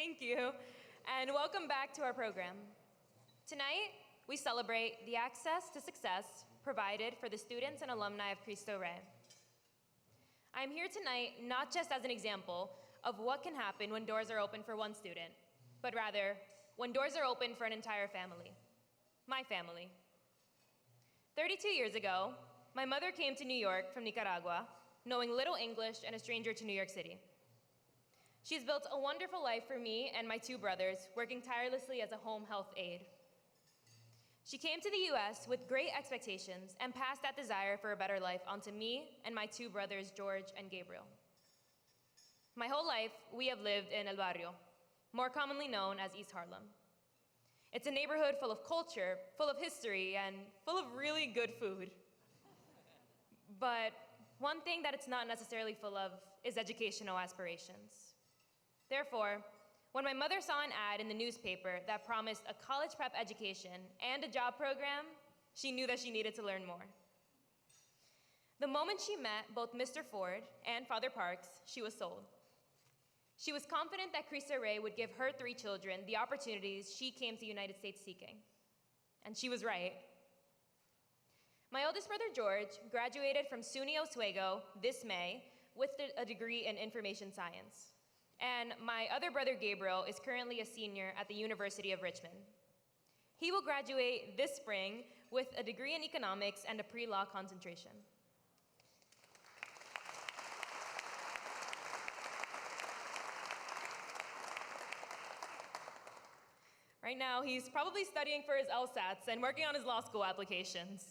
Thank you, and welcome back to our program. Tonight, we celebrate the access to success provided for the students and alumni of Cristo Rey. I'm here tonight not just as an example of what can happen when doors are open for one student, but rather, when doors are open for an entire family. My family. 32 years ago, my mother came to New York from Nicaragua, knowing little English and a stranger to New York City. She's built a wonderful life for me and my two brothers, working tirelessly as a home health aide. She came to the US with great expectations and passed that desire for a better life onto me and my two brothers, George and Gabriel. My whole life, we have lived in El Barrio, more commonly known as East Harlem. It's a neighborhood full of culture, full of history, and full of really good food. But one thing that it's not necessarily full of is educational aspirations. Therefore, when my mother saw an ad in the newspaper that promised a college prep education and a job program, she knew that she needed to learn more. The moment she met both Mr. Ford and Father Parks, she was sold. She was confident that Cristo Rey would give her three children the opportunities she came to the United States seeking. And she was right. My oldest brother, George, graduated from SUNY Oswego this May with a degree in information science. And my other brother, Gabriel, is currently a senior at the University of Richmond. He will graduate this spring with a degree in economics and a pre-law concentration. Right now, he's probably studying for his LSATs and working on his law school applications.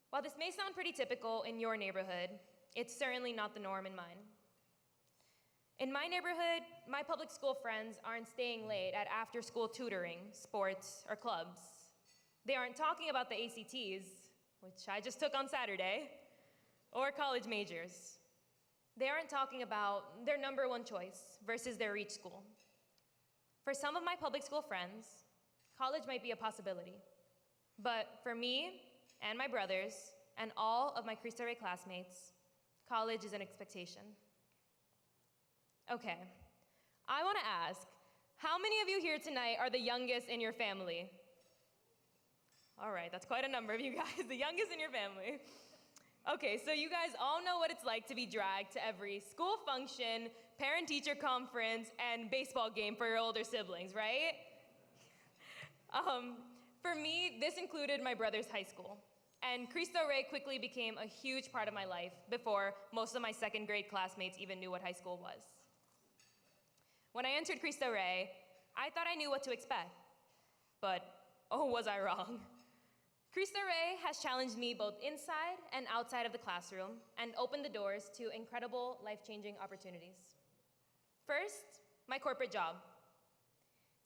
While this may sound pretty typical in your neighborhood, it's certainly not the norm in mine. In my neighborhood, my public school friends aren't staying late at after-school tutoring, sports, or clubs. They aren't talking about the ACTs, which I just took on Saturday, or college majors. They aren't talking about their number one choice versus their reach school. For some of my public school friends, college might be a possibility. But for me and my brothers and all of my Cristo Rey classmates, college is an expectation. Okay, I want to ask, how many of you here tonight are the youngest in your family? All right, that's quite a number of you guys, the youngest in your family. Okay, so you guys all know what it's like to be dragged to every school function, parent-teacher conference, and baseball game for your older siblings, right? For me, this included my brother's high school. And Cristo Rey quickly became a huge part of my life before most of my second grade classmates even knew what high school was. When I entered Cristo Rey, I thought I knew what to expect. But, oh, was I wrong. Cristo Rey has challenged me both inside and outside of the classroom and opened the doors to incredible, life-changing opportunities. First, my corporate job.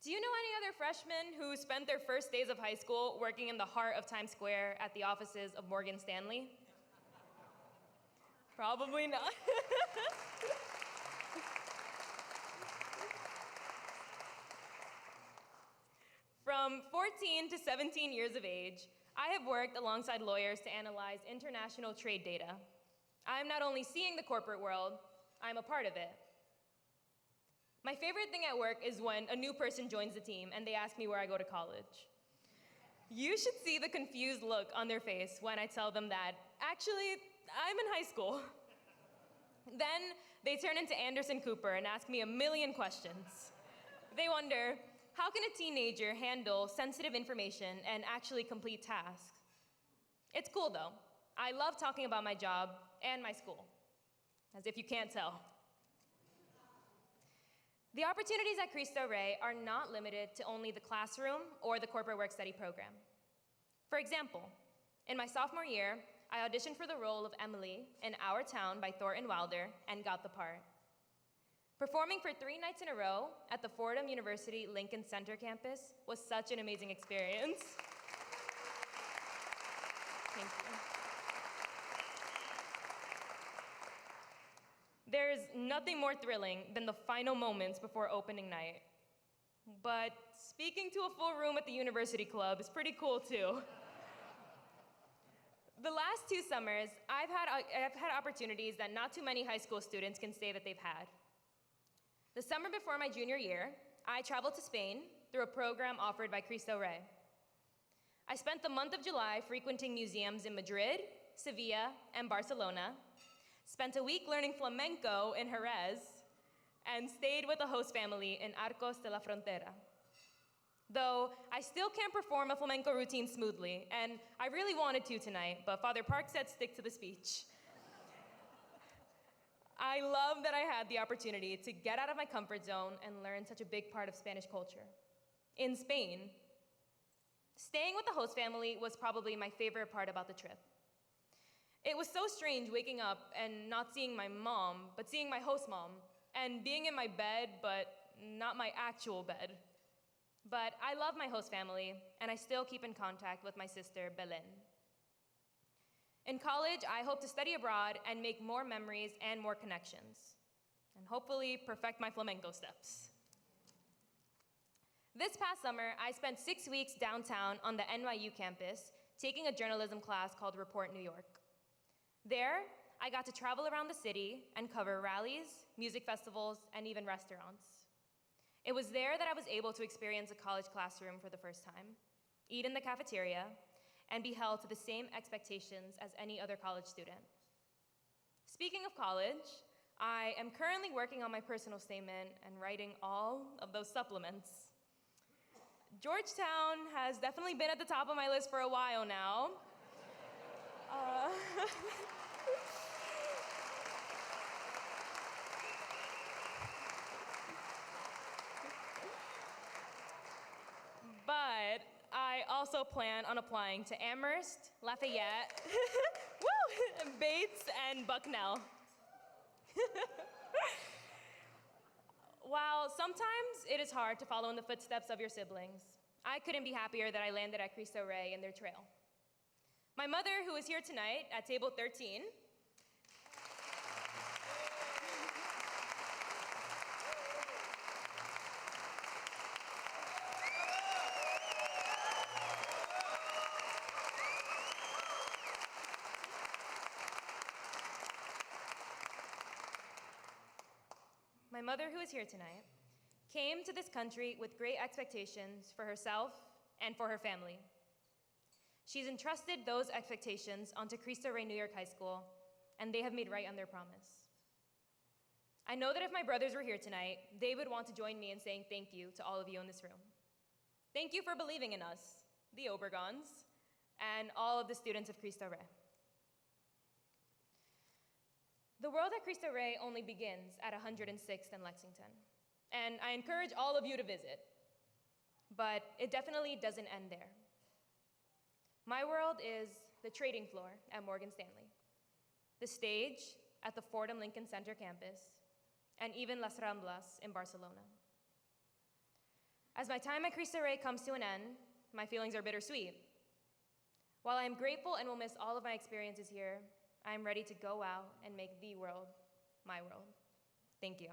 Do you know any other freshmen who spent their first days of high school working in the heart of Times Square at the offices of Morgan Stanley? Probably not. From 14 to 17 years of age, I have worked alongside lawyers to analyze international trade data. I'm not only seeing the corporate world, I'm a part of it. My favorite thing at work is when a new person joins the team and they ask me where I go to college. You should see the confused look on their face when I tell them that, actually, I'm in high school. Then they turn into Anderson Cooper and ask me a million questions. They wonder, how can a teenager handle sensitive information and actually complete tasks? It's cool though. I love talking about my job and my school, as if you can't tell. The opportunities at Cristo Rey are not limited to only the classroom or the corporate work study program. For example, in my sophomore year, I auditioned for the role of Emily in Our Town by Thornton Wilder and got the part. Performing for 3 nights in a row at the Fordham University Lincoln Center campus was such an amazing experience. Thank you. There's nothing more thrilling than the final moments before opening night. But speaking to a full room at the University Club is pretty cool too. The last 2 summers, I've had opportunities that not too many high school students can say that they've had. The summer before my junior year, I traveled to Spain through a program offered by Cristo Rey. I spent the month of July frequenting museums in Madrid, Sevilla, and Barcelona, spent a week learning flamenco in Jerez, and stayed with a host family in Arcos de la Frontera. Though I still can't perform a flamenco routine smoothly, and I really wanted to tonight, but Father Park said stick to the speech. I love that I had the opportunity to get out of my comfort zone and learn such a big part of Spanish culture. In Spain, staying with the host family was probably my favorite part about the trip. It was so strange waking up and not seeing my mom, but seeing my host mom, and being in my bed, but not my actual bed. But I love my host family, and I still keep in contact with my sister, Belen. In college, I hope to study abroad and make more memories and more connections, and hopefully perfect my flamenco steps. This past summer, I spent 6 weeks downtown on the NYU campus taking a journalism class called Report New York. There, I got to travel around the city and cover rallies, music festivals, and even restaurants. It was there that I was able to experience a college classroom for the first time, eat in the cafeteria, and be held to the same expectations as any other college student. Speaking of college, I am currently working on my personal statement and writing all of those supplements. Georgetown has definitely been at the top of my list for a while now. But I also plan on applying to Amherst, Lafayette, woo, Bates, and Bucknell. While sometimes it is hard to follow in the footsteps of your siblings, I couldn't be happier that I landed at Cristo Rey in their trail. My mother, who is here tonight at table 13, came to this country with great expectations for herself and for her family. She's entrusted those expectations onto Cristo Rey New York High School, and they have made right on their promise. I know that if my brothers were here tonight, they would want to join me in saying thank you to all of you in this room. Thank you for believing in us, the Obregons, and all of the students of Cristo Rey. The world at Cristo Rey only begins at 106th and Lexington, and I encourage all of you to visit, but it definitely doesn't end there. My world is the trading floor at Morgan Stanley, the stage at the Fordham Lincoln Center campus, and even Las Ramblas in Barcelona. As my time at Cristo Rey comes to an end, my feelings are bittersweet. While I am grateful and will miss all of my experiences here, I am ready to go out and make the world my world. Thank you.